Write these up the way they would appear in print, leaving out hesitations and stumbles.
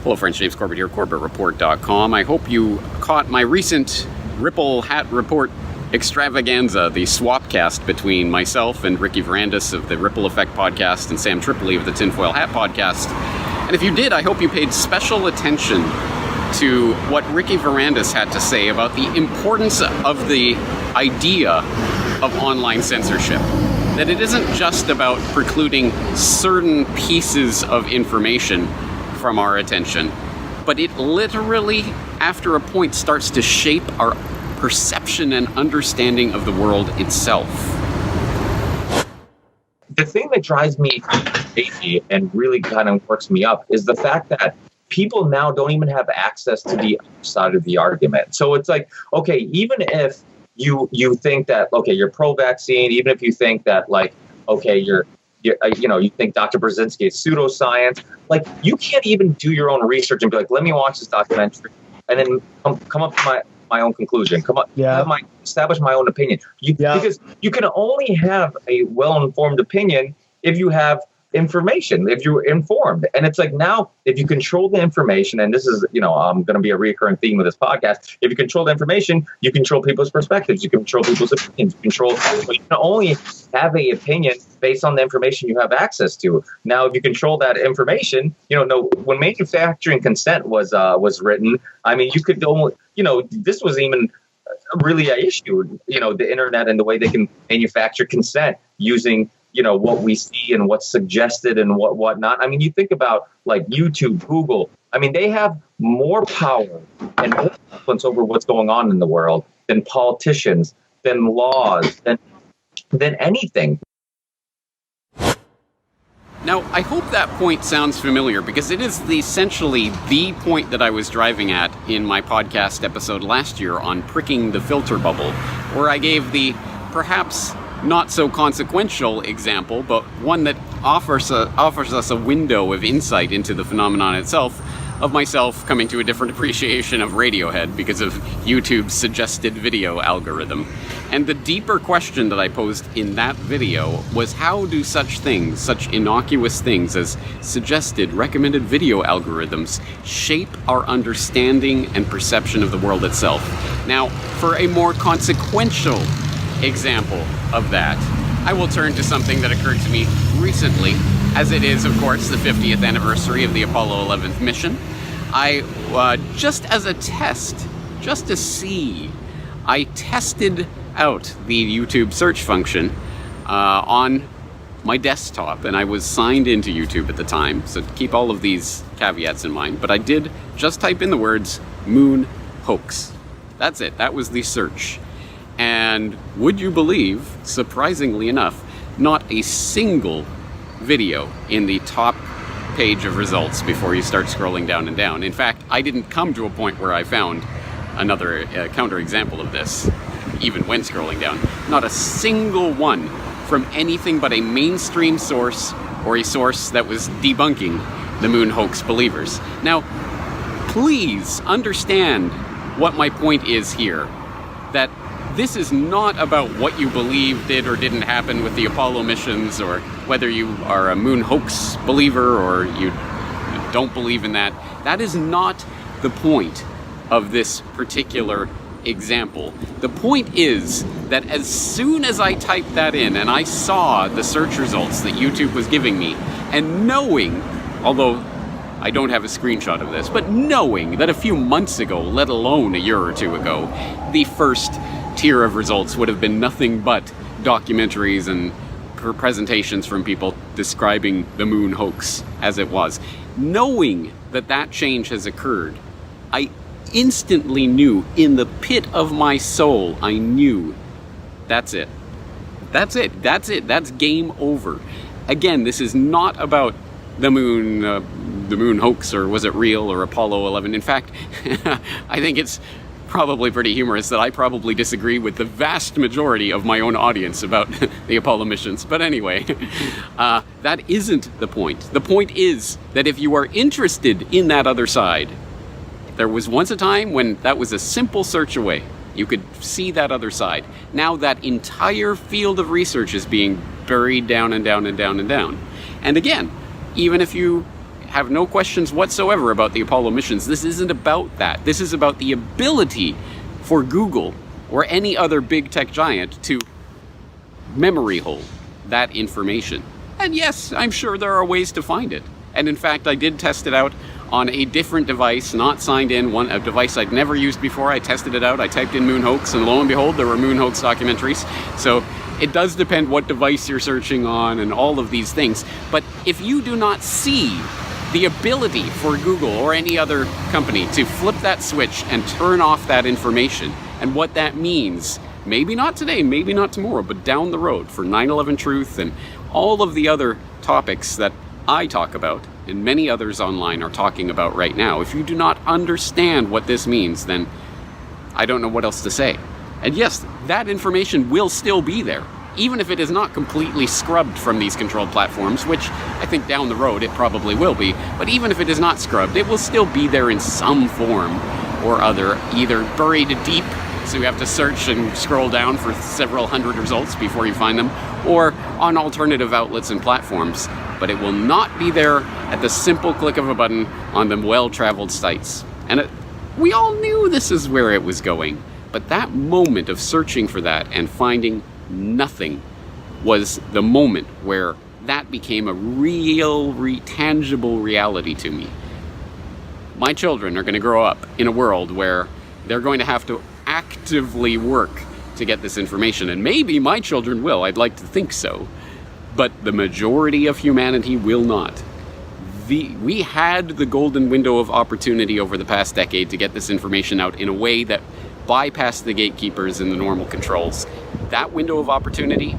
Hello friends, James Corbett here, CorbettReport.com. I hope you caught my recent Ripple Hat Report extravaganza, the swapcast between myself and Ricky Varandas of the Ripple Effect podcast and Sam Tripoli of the Tinfoil Hat podcast. And if you did, I hope you paid special attention to what Ricky Varandas had to say about the importance of the idea of online censorship. That it isn't just about precluding certain pieces of information from our attention, but it literally, after a point, starts to shape our perception and understanding of the world itself. The thing that drives me crazy and really kind of works me up is the fact that people now don't even have access to the other side of the argument. So it's like, okay, even if you think that, okay, you're pro-vaccine, even if you think that, like, okay, you think Dr. Brzezinski is pseudoscience, like, you can't even do your own research and be like, let me watch this documentary and then come up with my own conclusion, establish my own opinion. Because you can only have a well-informed opinion if you have information, if you're informed. And it's like, now, if you control the information, and this is, going to be a recurring theme of this podcast, if you control the information, you control people's perspectives, you control people's opinions, you can only have an opinion based on the information you have access to. Now, if you control that information, when manufacturing consent was written, I mean, you could only, this was even really an issue, the internet and the way they can manufacture consent using what we see and what's suggested and whatnot. I mean, you think about like YouTube, Google. I mean, they have more power and more influence over what's going on in the world than politicians, than laws, than anything. Now, I hope that point sounds familiar because it is essentially the point that I was driving at in my podcast episode last year on pricking the filter bubble, where I gave the perhaps not so consequential example, but one that offers us a window of insight into the phenomenon itself, of myself coming to a different appreciation of Radiohead because of YouTube's suggested video algorithm. And the deeper question that I posed in that video was, how do such things, such innocuous things as suggested recommended video algorithms, shape our understanding and perception of the world itself? Now, for a more consequential example of that, I will turn to something that occurred to me recently, as it is, of course, the 50th anniversary of the Apollo 11th mission. I, just as a test, just to see, I tested out the YouTube search function on my desktop, and I was signed into YouTube at the time, so keep all of these caveats in mind, but I did just type in the words moon hoax. That's it. That was the search. And would you believe, surprisingly enough, not a single video in the top page of results before you start scrolling down and down. In fact, I didn't come to a point where I found another counterexample of this, even when scrolling down. Not a single one from anything but a mainstream source or a source that was debunking the moon hoax believers. Now, please understand what my point is here, that this is not about what you believe did or didn't happen with the Apollo missions, or whether you are a moon hoax believer or you don't believe in that. That is not the point of this particular example. The point is that as soon as I typed that in and I saw the search results that YouTube was giving me, and knowing, although I don't have a screenshot of this, but knowing that a few months ago, let alone a year or two ago, the first tier of results would have been nothing but documentaries and presentations from people describing the moon hoax as it was. Knowing that that change has occurred, I instantly knew, in the pit of my soul, I knew, that's it. That's it. That's it. That's game over. Again, this is not about the moon hoax, or was it real, or Apollo 11. In fact, I think it's probably pretty humorous that I probably disagree with the vast majority of my own audience about the Apollo missions. But anyway, that isn't the point. The point is that if you are interested in that other side, there was once a time when that was a simple search away. You could see that other side. Now that entire field of research is being buried down and down and down and down. And again, even if you have no questions whatsoever about the Apollo missions. This isn't about that. This is about the ability for Google or any other big tech giant to memory hole that information. And yes, I'm sure there are ways to find it. And in fact, I did test it out on a different device, not signed in, a device I'd never used before. I tested it out, I typed in moon hoax, and lo and behold, there were moon hoax documentaries. So it does depend what device you're searching on and all of these things. But if you do not see the ability for Google or any other company to flip that switch and turn off that information, and what that means, maybe not today, maybe not tomorrow, but down the road for 9/11 Truth and all of the other topics that I talk about and many others online are talking about right now. If you do not understand what this means, then I don't know what else to say. And yes, that information will still be there, even if it is not completely scrubbed from these controlled platforms, which I think down the road it probably will be. But even if it is not scrubbed, it will still be there in some form or other, either buried deep, so you have to search and scroll down for several hundred results before you find them, or on alternative outlets and platforms. But it will not be there at the simple click of a button on the well-traveled sites. And we all knew this is where it was going. But that moment of searching for that and finding nothing was the moment where that became a real, tangible reality to me. My children are going to grow up in a world where they're going to have to actively work to get this information. And maybe my children will, I'd like to think so. But the majority of humanity will not. We had the golden window of opportunity over the past decade to get this information out in a way that bypassed the gatekeepers and the normal controls. That window of opportunity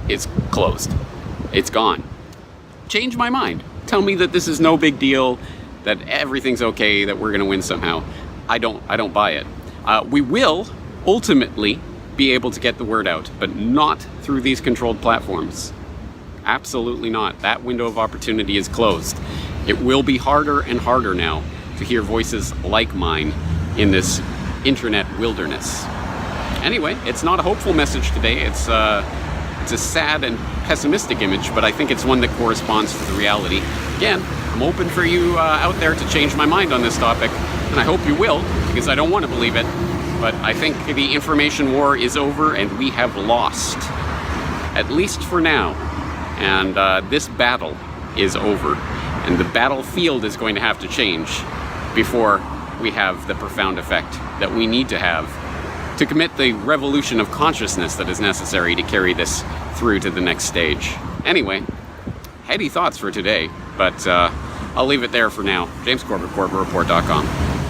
is closed. It's gone. Change my mind. Tell me that this is no big deal, that everything's okay, that we're going to win somehow. I don't buy it. We will ultimately be able to get the word out, but not through these controlled platforms. Absolutely not. That window of opportunity is closed. It will be harder and harder now to hear voices like mine in this internet wilderness. Anyway, it's not a hopeful message today. It's a sad and pessimistic image, but I think it's one that corresponds to the reality. Again, I'm open for you out there to change my mind on this topic, and I hope you will, because I don't want to believe it. But I think the information war is over, and we have lost, at least for now. And this battle is over, and the battlefield is going to have to change before we have the profound effect that we need to have to commit the revolution of consciousness that is necessary to carry this through to the next stage. Anyway, heady thoughts for today, but I'll leave it there for now. James Corbett, CorbettReport.com.